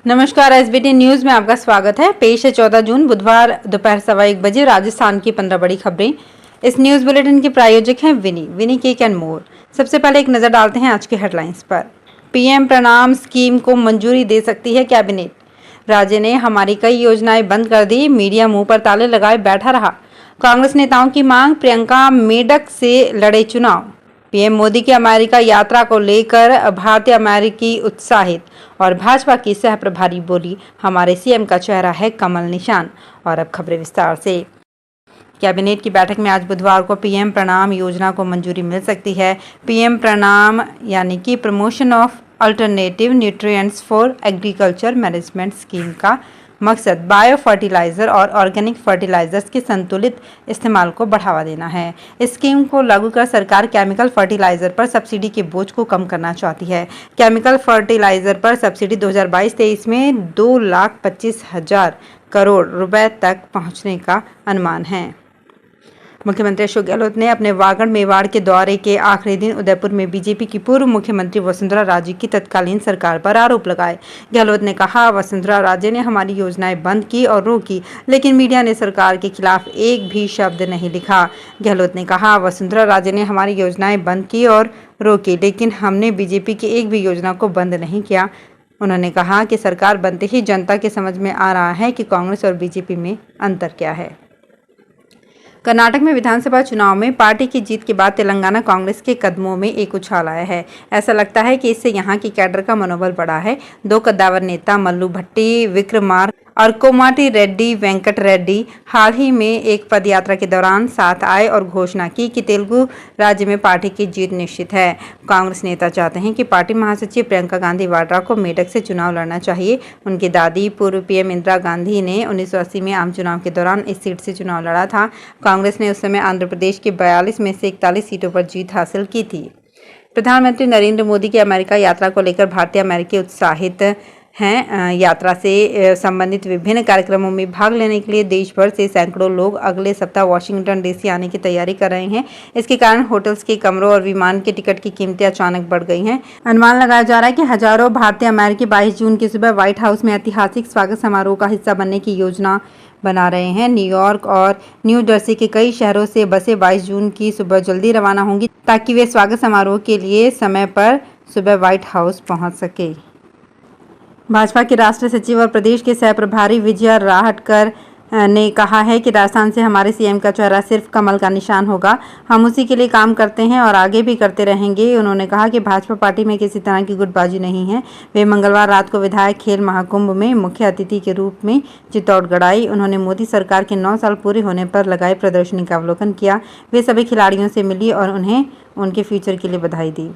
नमस्कार, SBT news में आपका स्वागत है। पेश है 14 जून बुधवार दोपहर 1:15 बजे राजस्थान की 15 बड़ी खबरें। इस न्यूज बुलेटिन के प्रायोजक हैं विनी केक एंड मोर। सबसे पहले एक नजर डालते हैं आज के हेडलाइंस पर। पीएम प्रणाम स्कीम को मंजूरी दे सकती है कैबिनेट। राज्य ने हमारी कई योजनाएं बंद कर दी, मीडिया मुंह पर ताले लगाए बैठा रहा। कांग्रेस नेताओं की मांग, प्रियंका मेडक से लड़े चुनाव। पीएम मोदी की अमेरिका यात्रा को लेकर भारतीय अमेरिकी उत्साहित और भाजपा की सह प्रभारी बोली, हमारे सीएम का चेहरा है कमल निशान। और अब खबरें विस्तार से। कैबिनेट की बैठक में आज बुधवार को पीएम प्रणाम योजना को मंजूरी मिल सकती है। पीएम प्रणाम यानी कि promotion of alternative nutrients for agriculture management scheme का मकसद बायो फर्टिलाइजर और ऑर्गेनिक फर्टिलाइजर्स के संतुलित इस्तेमाल को बढ़ावा देना है। इस स्कीम को लागू कर सरकार केमिकल फर्टिलाइजर पर सब्सिडी के बोझ को कम करना चाहती है। केमिकल फर्टिलाइजर पर सब्सिडी 2022-23 में 2,25,000 करोड़ रुपए तक पहुंचने का अनुमान है। मुख्यमंत्री अशोक गहलोत ने अपने वागड़ मेवाड़ के दौरे के आखिरी दिन उदयपुर में बीजेपी की पूर्व मुख्यमंत्री वसुंधरा राजे की तत्कालीन सरकार पर आरोप लगाए। गहलोत ने कहा, वसुंधरा राजे ने हमारी योजनाएं बंद की और रोकी, लेकिन मीडिया ने सरकार के खिलाफ एक भी शब्द नहीं लिखा। गहलोत ने कहा, वसुंधरा राजे ने हमारी योजनाएं बंद की और रोकी, लेकिन हमने बीजेपी की एक भी योजना को बंद नहीं किया। उन्होंने कहा कि सरकार बनते ही जनता के समझ में आ रहा है कि कांग्रेस और बीजेपी में अंतर क्या है। कर्नाटक में विधानसभा चुनाव में पार्टी की जीत के बाद तेलंगाना कांग्रेस के कदमों में एक उछाल आया है। ऐसा लगता है कि इससे यहां की कैडर का मनोबल बढ़ा है। दो कद्दावर नेता मल्लू भट्टी विक्रमार्क और कोमाटी रेड्डी वेंकट रेड्डी हाल ही में एक पदयात्रा के दौरान साथ आए और घोषणा की कि तेलुगु राज्य में पार्टी की जीत निश्चित है। कांग्रेस नेता चाहते हैं कि पार्टी महासचिव प्रियंका गांधी वाड्रा को मेडक से चुनाव लड़ना चाहिए। उनकी दादी पूर्व पीएम इंदिरा गांधी ने 1980 में आम चुनाव के दौरान इस सीट से चुनाव लड़ा था। कांग्रेस ने उस समय आंध्र प्रदेश की 42 में से 41 सीटों पर जीत हासिल की थी। प्रधानमंत्री नरेंद्र मोदी की अमेरिका यात्रा को लेकर भारतीय अमेरिकी उत्साहित हैं। यात्रा से संबंधित विभिन्न कार्यक्रमों में भाग लेने के लिए देश भर से सैकड़ों लोग अगले सप्ताह वाशिंगटन डीसी आने की तैयारी कर रहे हैं। इसके कारण होटल्स के कमरों और विमान के टिकट की कीमतें अचानक बढ़ गई हैं। अनुमान लगाया जा रहा है कि हजारों भारतीय अमेरिकी 22 जून की सुबह व्हाइट हाउस में ऐतिहासिक स्वागत समारोह का हिस्सा बनने की योजना बना रहे हैं। न्यूयॉर्क और न्यू जर्सी के कई शहरों से बसें 22 जून की सुबह जल्दी रवाना होंगी ताकि वे स्वागत समारोह के लिए समय पर सुबह व्हाइट हाउस पहुंच सके। भाजपा के राष्ट्रीय सचिव और प्रदेश के सह प्रभारी विजय राहटकर ने कहा है कि राजस्थान से हमारे सीएम का चेहरा सिर्फ कमल का निशान होगा। हम उसी के लिए काम करते हैं और आगे भी करते रहेंगे। उन्होंने कहा कि भाजपा पार्टी में किसी तरह की गुटबाजी नहीं है। वे मंगलवार रात को विधायक खेल महाकुंभ में मुख्य अतिथि के रूप में चित्तौड़गढ़ आई। उन्होंने मोदी सरकार के 9 साल पूरे होने पर लगाई प्रदर्शनी का अवलोकन किया। वे सभी खिलाड़ियों से मिली और उन्हें उनके फ्यूचर के लिए बधाई दी।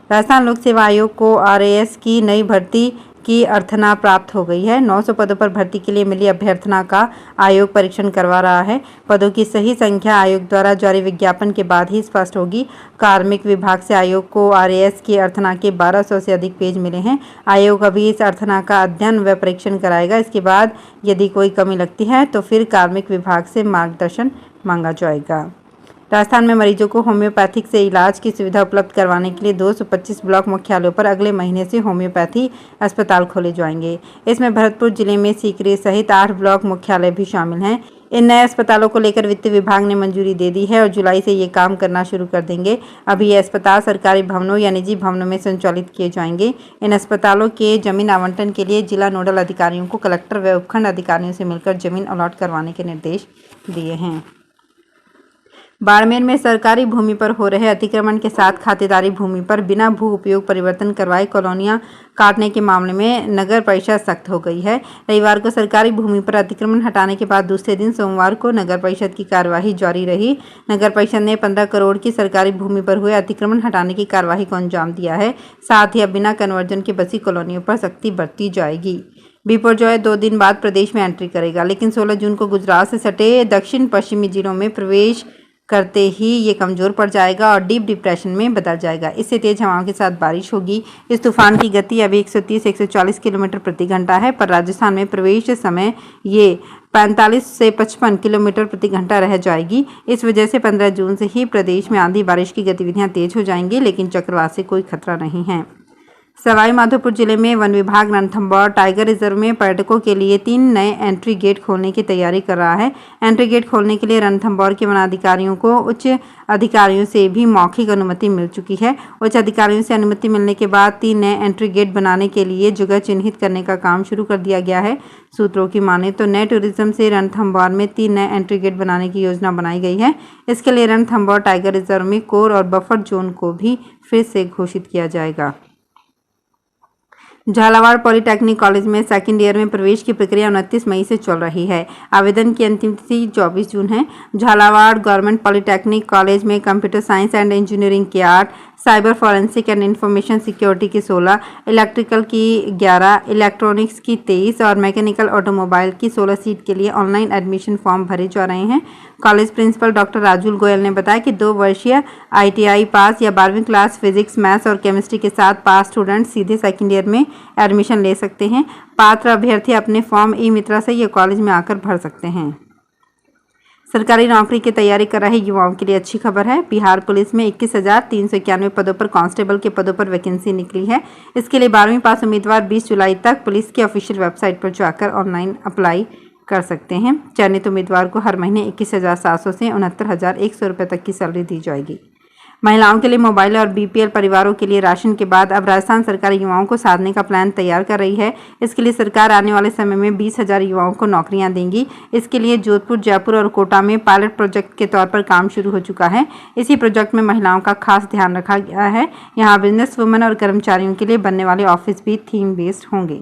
राजस्थान लोक सेवा आयोग को RAS की नई भर्ती की अर्थना प्राप्त हो गई है। 900 पदों पर भर्ती के लिए मिली अभ्यर्थना का आयोग परीक्षण करवा रहा है। पदों की सही संख्या आयोग द्वारा जारी विज्ञापन के बाद ही स्पष्ट होगी। कार्मिक विभाग से आयोग को RAS की अर्थना के 1200 से अधिक पेज मिले हैं। आयोग अभी इस अर्थना का अध्ययन व परीक्षण कराएगा। इसके बाद यदि कोई कमी लगती है तो फिर कार्मिक विभाग से मार्गदर्शन मांगा जाएगा। राजस्थान में मरीजों को होम्योपैथिक से इलाज की सुविधा उपलब्ध करवाने के लिए 225 ब्लॉक मुख्यालयों पर अगले महीने से होम्योपैथी अस्पताल खोले जाएंगे। इसमें भरतपुर जिले में सीकरी सहित 8 ब्लॉक मुख्यालय भी शामिल हैं। इन नए अस्पतालों को लेकर वित्त विभाग ने मंजूरी दे दी है और जुलाई से ये काम करना शुरू कर देंगे। अभी ये अस्पताल सरकारी भवनों या निजी भवनों में संचालित किए जाएंगे। इन अस्पतालों के जमीन आवंटन के लिए जिला नोडल अधिकारियों को कलेक्टर व उपखंड अधिकारियों से मिलकर जमीन अलॉट करवाने के निर्देश दिए हैं। बाड़मेर में सरकारी भूमि पर हो रहे अतिक्रमण के साथ खातेदारी भूमि पर बिना भू उपयोग परिवर्तन करवाए कॉलोनियां काटने के मामले में नगर परिषद सख्त हो गई है। रविवार को सरकारी भूमि पर अतिक्रमण हटाने के बाद दूसरे दिन सोमवार को नगर परिषद की कार्यवाही जारी रही। नगर परिषद ने 15 करोड़ की सरकारी भूमि पर हुए अतिक्रमण हटाने की कार्यवाही को अंजाम दिया है। साथ ही अब बिना कन्वर्जन के बसी कॉलोनियों पर सख्ती बरती जाएगी। बिपरजॉय 2 दिन बाद प्रदेश में एंट्री करेगा, लेकिन 16 जून को गुजरात से सटे दक्षिण पश्चिमी जिलों में प्रवेश करते ही ये कमजोर पड़ जाएगा और डीप डिप्रेशन में बदल जाएगा। इससे तेज हवाओं के साथ बारिश होगी। इस तूफान की गति अभी 130-140 किलोमीटर प्रति घंटा है, पर राजस्थान में प्रवेश समय ये 45 से 55 किलोमीटर प्रति घंटा रह जाएगी। इस वजह से 15 जून से ही प्रदेश में आंधी बारिश की गतिविधियां तेज हो जाएंगी, लेकिन चक्रवात से कोई खतरा नहीं है। सवाई माधोपुर जिले में वन विभाग रणथंभौर टाइगर रिजर्व में पर्यटकों के लिए 3 नए एंट्री गेट खोलने की तैयारी कर रहा है। एंट्री गेट खोलने के लिए रणथंभौर के वनाधिकारियों को उच्च अधिकारियों से भी मौखिक अनुमति मिल चुकी है। उच्च अधिकारियों से अनुमति मिलने के बाद 3 नए एंट्री गेट बनाने के लिए जगह चिन्हित करने का काम शुरू कर दिया गया है। सूत्रों की माने तो नए टूरिज्म से रणथंभौर में 3 नए एंट्री गेट बनाने की योजना बनाई गई है। इसके लिए रणथंभौर टाइगर रिजर्व में कोर और बफर जोन को भी फिर से घोषित किया जाएगा। झालावाड़ पॉलिटेक्निक कॉलेज में सेकेंड ईयर में प्रवेश की प्रक्रिया 29 मई से चल रही है। आवेदन की अंतिम तिथि 24 जून है। झालावाड़ गवर्नमेंट पॉलिटेक्निक कॉलेज में कंप्यूटर साइंस एंड इंजीनियरिंग के 8, cyber forensic and information security की 16, इलेक्ट्रिकल की 11, इलेक्ट्रॉनिक्स की 23 और मैकेनिकल ऑटोमोबाइल की 16 सीट के लिए ऑनलाइन एडमिशन फॉर्म भरे जा रहे हैं। College principal doctor Rajul Goyal ने बताया कि 2 वर्षीय ITI पास या 12वीं क्लास फिजिक्स, मैथ्स और केमिस्ट्री के साथ पास स्टूडेंट सीधे सेकेंड ईयर में एडमिशन ले सकते हैं। पात्र अभ्यर्थी अपने फॉर्म ई-मित्रा से या कॉलेज में आकर भर सकते हैं। सरकारी नौकरी की तैयारी कर रहे युवाओं के लिए अच्छी खबर है। बिहार पुलिस में 21,391 पदों पर कांस्टेबल के पदों पर वैकेंसी निकली है। इसके लिए 12वीं पास उम्मीदवार 20 जुलाई तक पुलिस की ऑफिशियल वेबसाइट पर जाकर ऑनलाइन अप्लाई कर सकते हैं। चयनित उम्मीदवार को हर महीने 21,700 से 69,100 रुपये तक की सैलरी दी जाएगी। महिलाओं के लिए मोबाइल और BPL परिवारों के लिए राशन के बाद अब राजस्थान सरकार युवाओं को साधने का प्लान तैयार कर रही है। इसके लिए सरकार आने वाले समय में 20,000 युवाओं को नौकरियां देंगी। इसके लिए जोधपुर, जयपुर और कोटा में पायलट प्रोजेक्ट के तौर पर काम शुरू हो चुका है। इसी प्रोजेक्ट में महिलाओं का खास ध्यान रखा गया है। यहाँ बिजनेस वुमेन और कर्मचारियों के लिए बनने वाले ऑफिस भी थीम बेस्ड होंगे।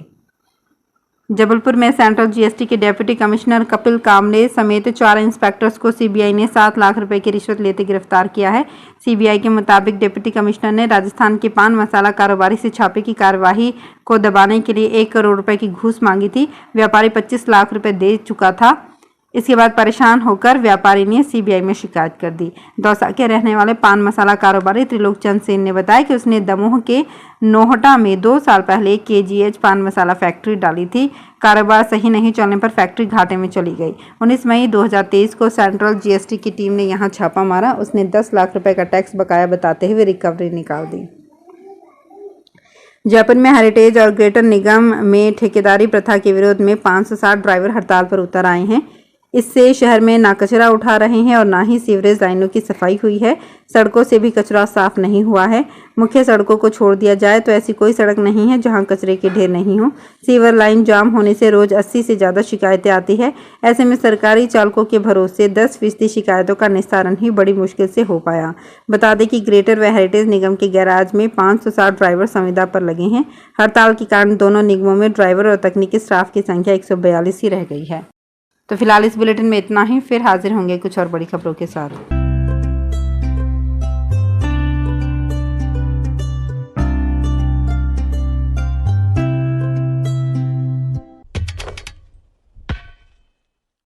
जबलपुर में सेंट्रल GST के डेप्यूटी कमिश्नर कपिल कामले समेत 4 इंस्पेक्टर्स को CBI ने 7 लाख रुपए की रिश्वत लेते गिरफ्तार किया है। CBI के मुताबिक डिप्टी कमिश्नर ने राजस्थान के पान मसाला कारोबारी से छापे की कार्यवाही को दबाने के लिए 1 करोड़ रुपए की घूस मांगी थी। व्यापारी 25 लाख रुपए दे चुका था। इसके बाद परेशान होकर व्यापारी ने CBI में शिकायत कर दी। दौसा के रहने वाले पान मसाला कारोबारी त्रिलोक चंद सेन ने बताया कि उसने दमोह के नोहटा में 2 साल पहले KGH पान मसाला फैक्ट्री डाली थी। कारोबार सही नहीं चलने पर फैक्ट्री घाटे में चली गई। 19 मई 2023 को सेंट्रल GST की टीम ने यहां छापा मारा। उसने 10 लाख रुपए का टैक्स बकाया बताते हुए रिकवरी निकाल दी। जयपुर में हेरिटेज और ग्रेटर निगम में ठेकेदारी प्रथा के विरोध में 560 ड्राइवर हड़ताल पर उतर आए हैं। इससे शहर में ना कचरा उठा रहे हैं और ना ही सीवरेज लाइनों की सफाई हुई है। सड़कों से भी कचरा साफ नहीं हुआ है। मुख्य सड़कों को छोड़ दिया जाए तो ऐसी कोई सड़क नहीं है जहां कचरे के ढेर नहीं हो। सीवर लाइन जाम होने से रोज 80 से ज़्यादा शिकायतें आती है। ऐसे में सरकारी चालकों के भरोसे 10% शिकायतों का निस्तारण ही बड़ी मुश्किल से हो पाया। बता दें कि ग्रेटर व हेरिटेज निगम के गैराज में 560 ड्राइवर संविदा पर लगे हैं। हड़ताल के कारण दोनों निगमों में ड्राइवर और तकनीकी स्टाफ की संख्या 142 ही रह गई है। तो फिलहाल इस बुलेटिन में इतना ही। फिर हाजिर होंगे कुछ और बड़ी खबरों के साथ।